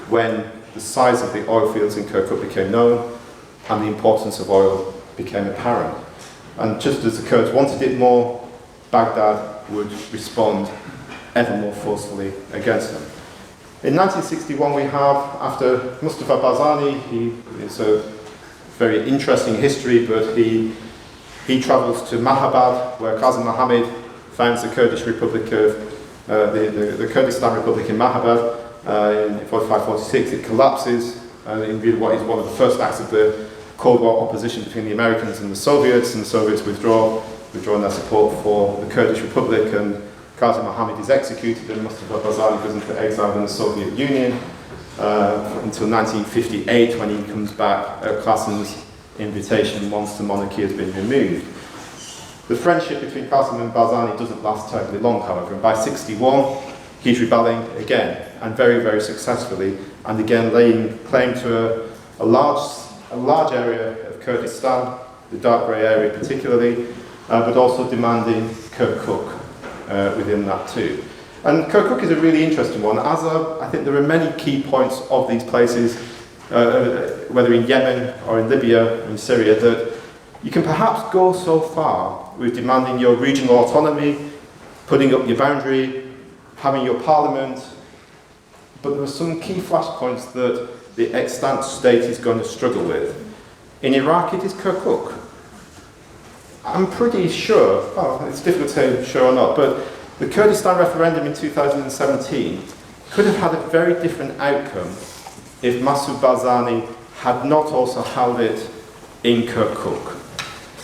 when the size of the oil fields in Kirkuk became known and the importance of oil became apparent. And just as the Kurds wanted it more, Baghdad would respond ever more forcefully against them. In 1961 we have, after Mustafa Barzani, it's a very interesting history, but he travels to Mahabad, where Qasim Mohammed founds the Kurdish Republic of, the Kurdistan Republic in Mahabad in 45-46. It collapses in what is one of the first acts of the Cold War opposition between the Americans and the Soviets withdraw their support for the Kurdish Republic, and Qasim Mohammed is executed, and Mustafa Barzani goes into exile in the Soviet Union until 1958, when he comes back at Qasim's invitation once the monarchy has been removed. The friendship between Qasim and Barzani doesn't last terribly long, however, and by 61 he's rebelling again, and very, very successfully, and again laying claim to a large area of Kurdistan, the dark grey area particularly, but also demanding Kirkuk within that too. And Kirkuk is a really interesting one, as I think there are many key points of these places, whether in Yemen or in Libya or in Syria, that you can perhaps go so far with demanding your regional autonomy, putting up your boundary, having your parliament, but there are some key flashpoints that the extant state is going to struggle with. In Iraq it is Kirkuk. I'm pretty sure, well, it's difficult to say sure or not, but the Kurdistan referendum in 2017 could have had a very different outcome if Masoud Barzani had not also held it in Kirkuk.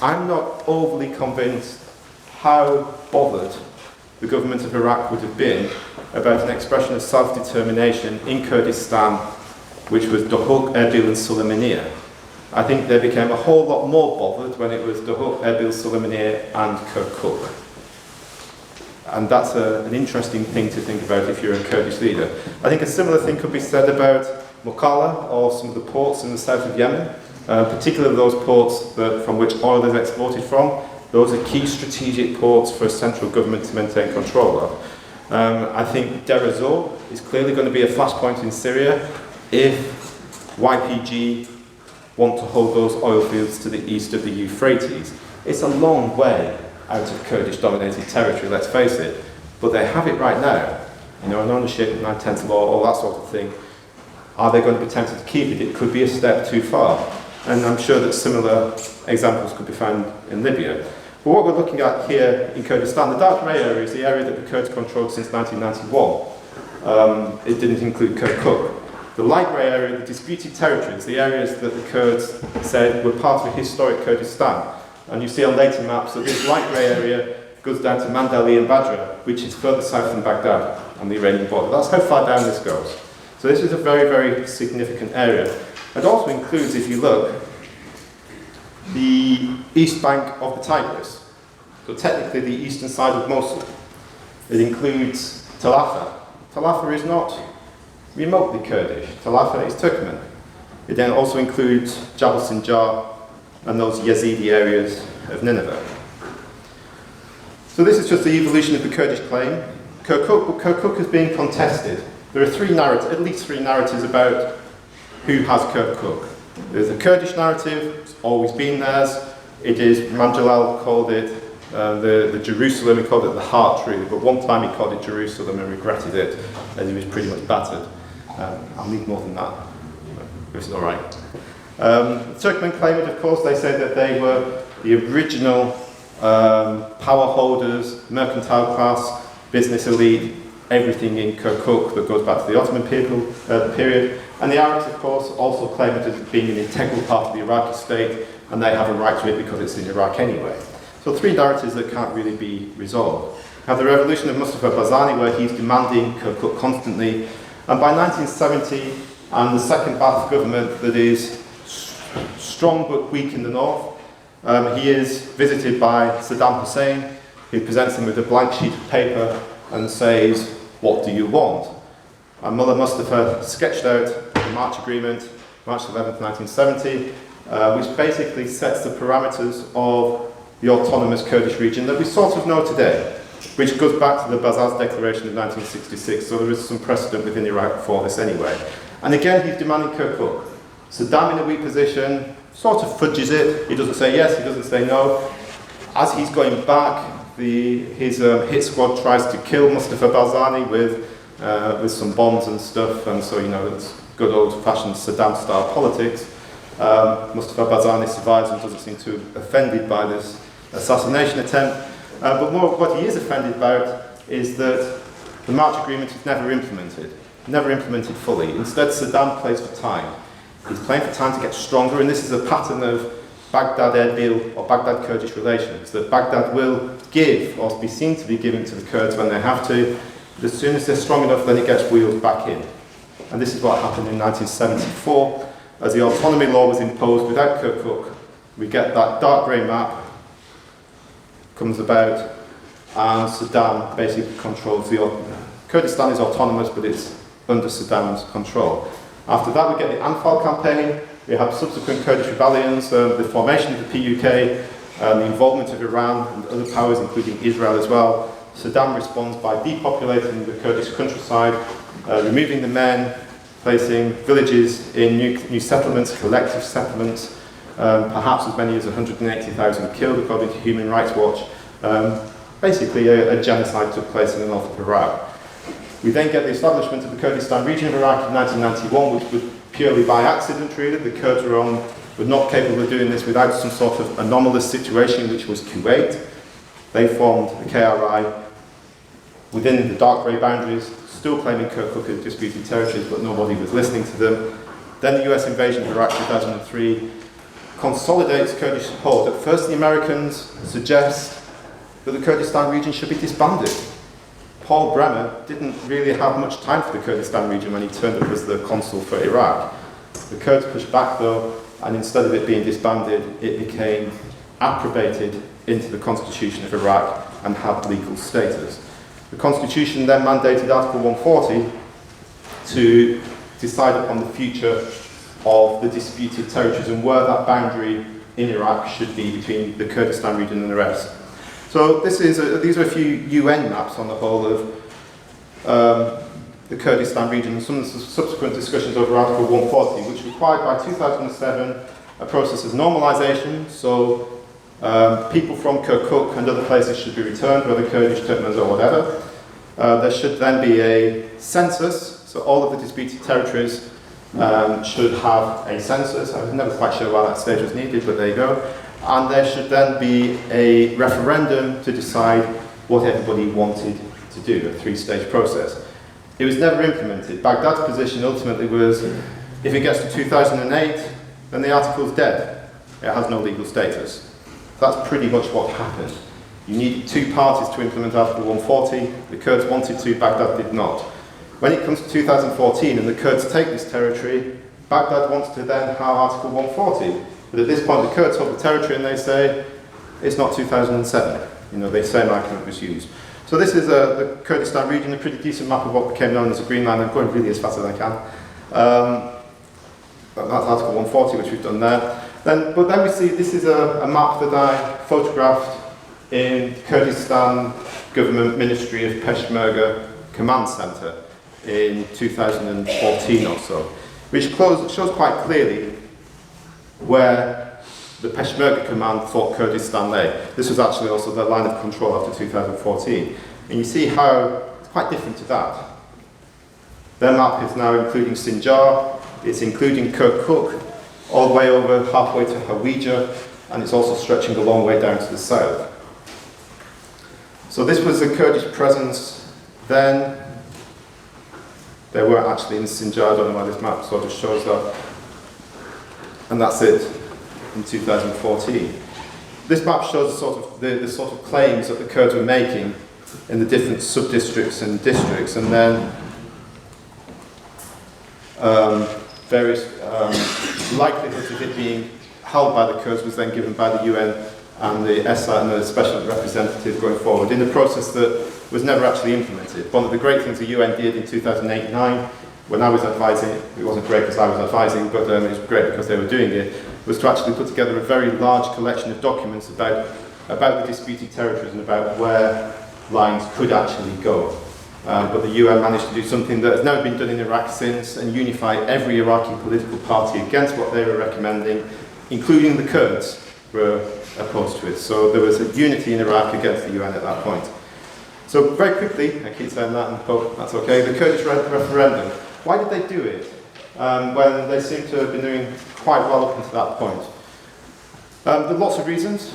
I'm not overly convinced how bothered the government of Iraq would have been about an expression of self-determination in Kurdistan, which was Duhok, Erbil and Sulaymaniyah. I think they became a whole lot more bothered when it was Duhok, Erbil, Sulaymaniyah and Kirkuk. And that's an interesting thing to think about if you're a Kurdish leader. I think a similar thing could be said about Mukalla or some of the ports in the south of Yemen, particularly those ports from which oil is exported from. Those are key strategic ports for a central government to maintain control of. I think Deir ez-Zor is clearly going to be a flashpoint in Syria if YPG want to hold those oil fields to the east of the Euphrates. It's a long way out of Kurdish-dominated territory, let's face it, but they have it right now. You know, an ownership, 9/10 law, all that sort of thing. Are they going to be tempted to keep it? It could be a step too far. And I'm sure that similar examples could be found in Libya. But what we're looking at here in Kurdistan, the dark grey area is the area that the Kurds controlled since 1991. It didn't include Kirkuk. The light grey area, the disputed territories, the areas that the Kurds said were part of historic Kurdistan. And you see on later maps that this light grey area goes down to Mandali and Badra, which is further south than Baghdad on the Iranian border. That's how far down this goes. So this is a very, very significant area. It also includes, if you look, the east bank of the Tigris. So technically the eastern side of Mosul. It includes Tal Afar. Tal Afar is not remotely Kurdish. Tal Afar is Turkmen. It then also includes Jabal Sinjar and those Yazidi areas of Nineveh. So this is just the evolution of the Kurdish claim. Kirkuk is being contested. There are at least three narratives about who has Kirkuk. There's a Kurdish narrative, it's always been theirs. It is, Imam Jalal called it the Jerusalem, he called it the heart really, but one time he called it Jerusalem and regretted it, as he was pretty much battered. I'll need more than that, but it's all right. Turkmen claim it, of course. They say that they were the original power holders, mercantile class, business elite, everything in Kirkuk that goes back to the Ottoman period. And the Arabs, of course, also claim it as being an integral part of the Iraqi state, and they have a right to it because it's in Iraq anyway. So three narratives that can't really be resolved. We have the revolution of Mustafa Barzani, where he's demanding Kirkuk constantly, and by 1970, and the second Ba'ath government that is strong but weak in the north. He is visited by Saddam Hussein, who presents him with a blank sheet of paper and says, "What do you want?" And Mullah Mustafa sketched out the March Agreement, March 11th, 1970, which basically sets the parameters of the autonomous Kurdish region that we sort of know today, which goes back to the Bazaz Declaration of 1966, so there is some precedent within Iraq for this anyway. And again, he's demanding Kirkuk. Saddam in a weak position, sort of fudges it. He doesn't say yes, he doesn't say no. As he's going back, his hit squad tries to kill Mustafa Barzani with some bombs and stuff, and so, you know, it's good old-fashioned Saddam-style politics. Mustafa Barzani survives and doesn't seem too offended by this assassination attempt. But more what he is offended about is that the March Agreement is never implemented fully. Instead, Saddam plays for time. He's playing for time to get stronger, and this is a pattern of Baghdad-Erbil or Baghdad-Kurdish relations, that Baghdad will give, or be seen to be giving to the Kurds when they have to, but as soon as they're strong enough, then it gets wheeled back in. And this is what happened in 1974. As the autonomy law was imposed without Kirkuk, we get that dark grey map comes about, and Saddam basically controls the... Kurdistan is autonomous, but it's under Saddam's control. After that, we get the Anfal campaign. We have subsequent Kurdish rebellions, the formation of the PUK, the involvement of Iran and other powers, including Israel as well. Saddam responds by depopulating the Kurdish countryside, removing the men, placing villages in new settlements, collective settlements, perhaps as many as 180,000 killed, according to Human Rights Watch. Basically, a genocide took place in the north of Iraq. We then get the establishment of the Kurdistan region of Iraq in 1991, which was purely by accident, really. The Kurds were not capable of doing this without some sort of anomalous situation, which was Kuwait. They formed the KRI within the dark grey boundaries, still claiming Kirkuk as disputed territories, but nobody was listening to them. Then the US invasion of Iraq in 2003 consolidates Kurdish support. At first, the Americans suggest that the Kurdistan region should be disbanded. Paul Bremer didn't really have much time for the Kurdistan region when he turned up as the consul for Iraq. The Kurds pushed back though, and instead of it being disbanded, it became approbated into the constitution of Iraq and had legal status. The constitution then mandated Article 140 to decide upon the future of the disputed territories and where that boundary in Iraq should be between the Kurdistan region and the rest. So these are a few UN maps on the whole of the Kurdistan region, and some of the subsequent discussions over Article 140, which required by 2007 a process of normalisation. So people from Kirkuk and other places should be returned, whether Kurdish, Turkmens or whatever. There should then be a census, so all of the disputed territories should have a census. I was never quite sure why that stage was needed, but there you go. And there should then be a referendum to decide what everybody wanted to do, a three-stage process. It was never implemented. Baghdad's position ultimately was, if it gets to 2008, then the article's dead. It has no legal status. That's pretty much what happened. You needed two parties to implement Article 140. The Kurds wanted to, Baghdad did not. When it comes to 2014 and the Kurds take this territory, Baghdad wants to then have Article 140. But at this point, the Kurds hold the territory and they say, it's not 2007. You know, the same argument was used. So this is the Kurdistan region, a pretty decent map of what became known as the Green Line. I'm going really as fast as I can. That's Article 140, which we've done there. But then we see, this is a map that I photographed in Kurdistan Government Ministry of Peshmerga Command Centre in 2014 or so, which shows quite clearly where the Peshmerga command thought Kurdistan lay. This was actually also the line of control after 2014. And you see how it's quite different to that. Their map is now including Sinjar, it's including Kirkuk, all the way over halfway to Hawija, and it's also stretching a long way down to the south. So this was the Kurdish presence then. They weren't actually in Sinjar, I don't know why this map sort of shows that. And that's it in 2014. This map shows the sort of claims that the Kurds were making in the different sub-districts and districts, and then various likelihoods of it being held by the Kurds was then given by the UN and the ESA and the special representative going forward in a process that was never actually implemented. One of the great things the UN did in 2008-9, when I was advising, it wasn't great because I was advising, but it was great because they were doing it, was to actually put together a very large collection of documents about the disputed territories and about where lines could actually go. But the UN managed to do something that has never been done in Iraq since and unify every Iraqi political party against what they were recommending, including the Kurds were opposed to it. So there was a unity in Iraq against the UN at that point. So very quickly, I keep saying that and hope that's okay, the Kurdish referendum. Why did they do it when they seem to have been doing quite well up until that point? There are lots of reasons.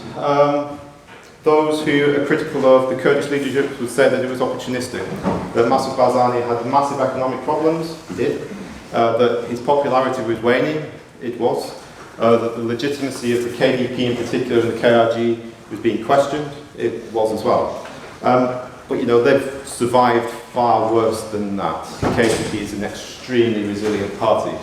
Those who are critical of the Kurdish leadership would say that it was opportunistic, that Masoud Barzani had massive economic problems, he did, that his popularity was waning, it was, that the legitimacy of the KDP in particular and the KRG was being questioned, it was as well. But you know, they've survived far worse than that. The KDP is an extremely resilient party.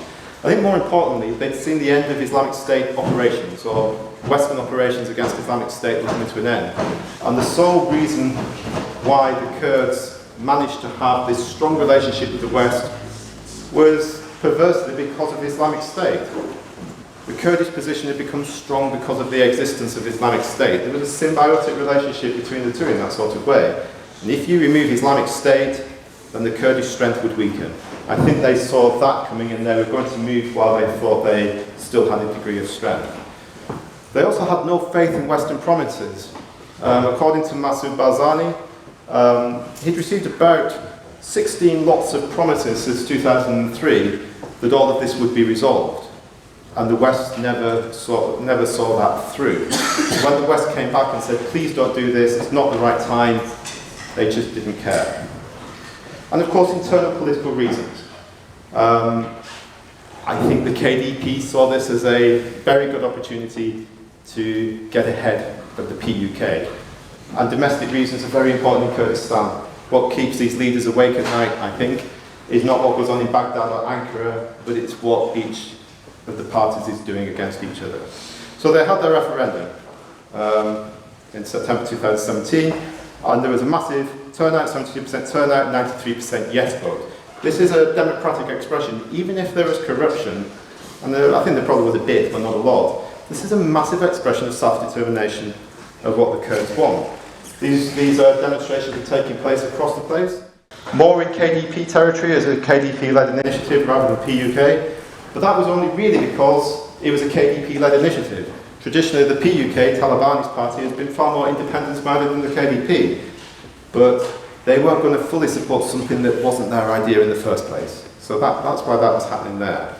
I think more importantly, they'd seen the end of Islamic State operations, or Western operations against Islamic State were coming to an end. And the sole reason why the Kurds managed to have this strong relationship with the West was perversely because of Islamic State. The Kurdish position had become strong because of the existence of Islamic State. There was a symbiotic relationship between the two in that sort of way. And if you remove Islamic State, then the Kurdish strength would weaken. I think they saw that coming and they were going to move while they thought they still had a degree of strength. They also had no faith in Western promises. According to Masoud Barzani, he'd received about 16 lots of promises since 2003 that all of this would be resolved. And the West never saw that through. When the West came back and said, please don't do this, it's not the right time, they just didn't care. And of course, internal political reasons. I think the KDP saw this as a very good opportunity to get ahead of the PUK. And domestic reasons are very important in Kurdistan. What keeps these leaders awake at night, I think, is not what goes on in Baghdad or Ankara, but it's what each of the parties is doing against each other. So they had their referendum in September 2017, and there was a massive turnout, 72% turnout, 93% yes vote. This is a democratic expression, even if there was corruption, and I think there probably was a bit, but not a lot. This is a massive expression of self-determination of what the Kurds want. These demonstrations are taking place across the place. More in KDP territory as a KDP-led initiative rather than PUK, but that was only really because it was a KDP-led initiative. Traditionally, the PUK, Taliban's party, has been far more independence-minded than the KDP, but they weren't going to fully support something that wasn't their idea in the first place. So that's why that was happening there.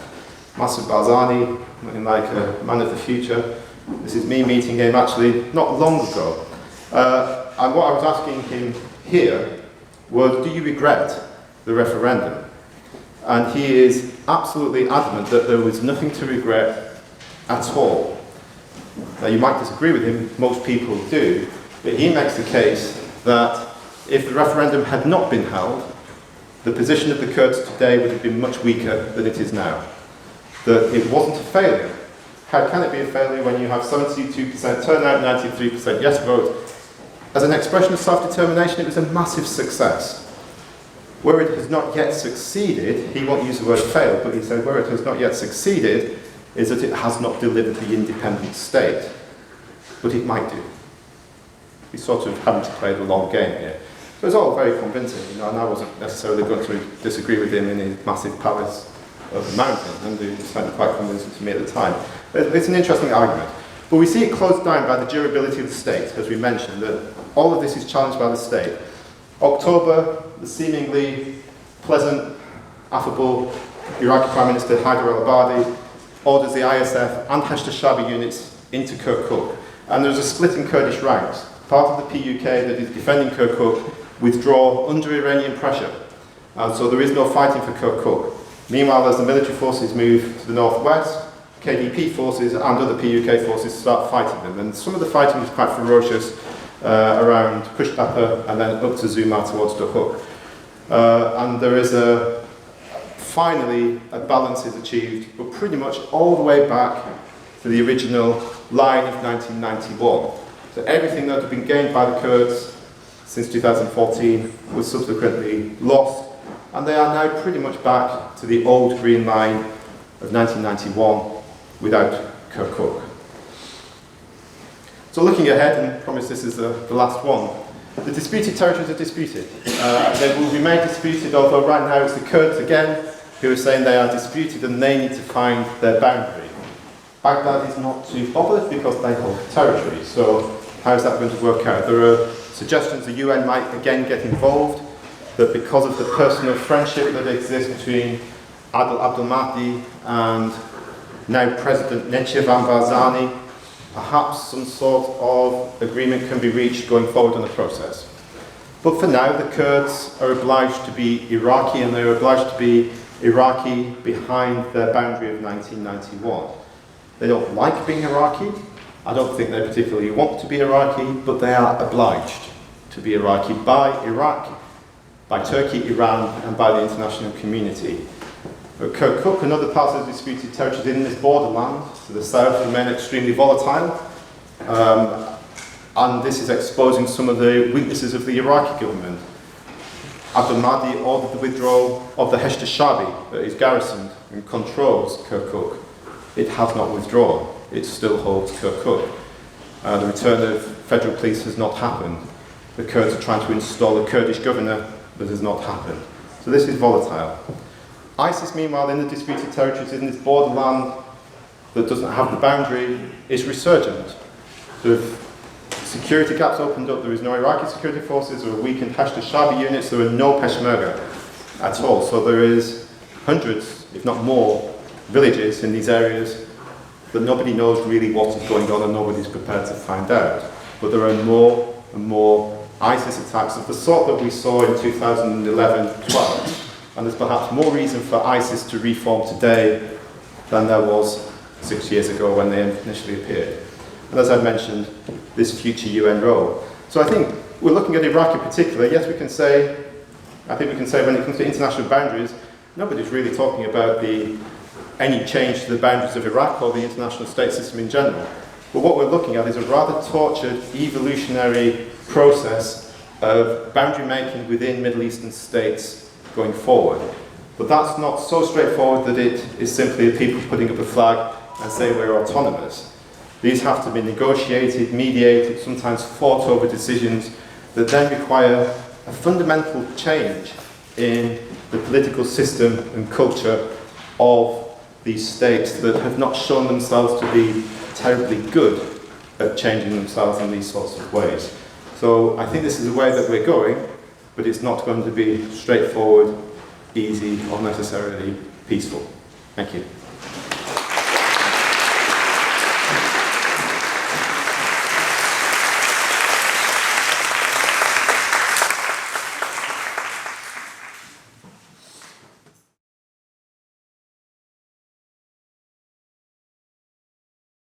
Masoud Barzani, looking like a man of the future. This is me meeting him actually not long ago. And what I was asking him here was, do you regret the referendum? And he is absolutely adamant that there was nothing to regret at all. Now you might disagree with him, most people do, but he makes the case that if the referendum had not been held, the position of the Kurds today would have been much weaker than it is now. That it wasn't a failure. How can it be a failure when you have 72% turnout, 93% yes vote? As an expression of self-determination, it was a massive success. Where it has not yet succeeded, he won't use the word failed, but he said where it has not yet succeeded is that it has not delivered the independent state. But it might do. He's sort of having to play the long game here. So it's all very convincing, you know, and I wasn't necessarily going to disagree with him in his massive palace of the mountain, and it sounded quite convincing to me at the time. But it's an interesting argument. But we see it closed down by the durability of the state, as we mentioned, that all of this is challenged by the state. October, the seemingly pleasant, affable Iraqi Prime Minister Haider al-Abadi orders the ISF and Hashd al-Shabi units into Kirkuk. And there's a split in Kurdish ranks. Part of the PUK that is defending Kirkuk withdraw under Iranian pressure. And so there is no fighting for Kirkuk. Meanwhile, as the military forces move to the northwest, KDP forces and other PUK forces start fighting them. And some of the fighting is quite ferocious around Kushtapa and then up to Zuma towards Duhok. And there is a finally a balance is achieved, but pretty much all the way back to the original line of 1991. So everything that had been gained by the Kurds since 2014 was subsequently lost, and they are now pretty much back to the old green line of 1991 without Kirkuk. So looking ahead, and I promise this is the last one, the disputed territories are disputed. They will remain disputed, although right now it's the Kurds again who are saying they are disputed and they need to find their boundary. Baghdad is not too bothered because they hold territory, so how is that going to work out? There are suggestions the UN might again get involved, that because of the personal friendship that exists between Adel Abdel-Mahdi and now President Nechevan Barzani, perhaps some sort of agreement can be reached going forward in the process. But for now, the Kurds are obliged to be Iraqi, and they're obliged to be Iraqi behind their boundary of 1991. They don't like being Iraqi. I don't think they particularly want to be Iraqi, but they are obliged to be Iraqi by Iraq, by Turkey, Iran, and by the international community. But Kirkuk and other parts of the disputed territories in this borderland to the south remain extremely volatile, and this is exposing some of the weaknesses of the Iraqi government. Abdel-Mahdi ordered the withdrawal of the Heshd al-Shabi that is garrisoned and controls Kirkuk. It has not withdrawn, it still holds Kirkuk. The return of federal police has not happened. The Kurds are trying to install a Kurdish governor, that has not happened. So this is volatile. ISIS, meanwhile, in the disputed territories in this borderland that doesn't have the boundary, is resurgent. The security gaps opened up. There is no Iraqi security forces, there are weakened Hashd al-Shabi units, there are no Peshmerga at all. So there is hundreds, if not more, villages in these areas that nobody knows really what is going on and nobody's prepared to find out. But there are more and more ISIS attacks of the sort that we saw in 2011-12. And there's perhaps more reason for ISIS to reform today than there was 6 years ago when they initially appeared. And as I mentioned, this future UN role. So I think we're looking at Iraq in particular. Yes, I think we can say when it comes to international boundaries, nobody's really talking about any change to the boundaries of Iraq or the international state system in general. But what we're looking at is a rather tortured evolutionary process of boundary making within Middle Eastern states going forward. But that's not so straightforward that it is simply people putting up a flag and saying we're autonomous. These have to be negotiated, mediated, sometimes fought over decisions that then require a fundamental change in the political system and culture of these states that have not shown themselves to be terribly good at changing themselves in these sorts of ways. So I think this is the way that we're going, but it's not going to be straightforward, easy, or necessarily peaceful. Thank you.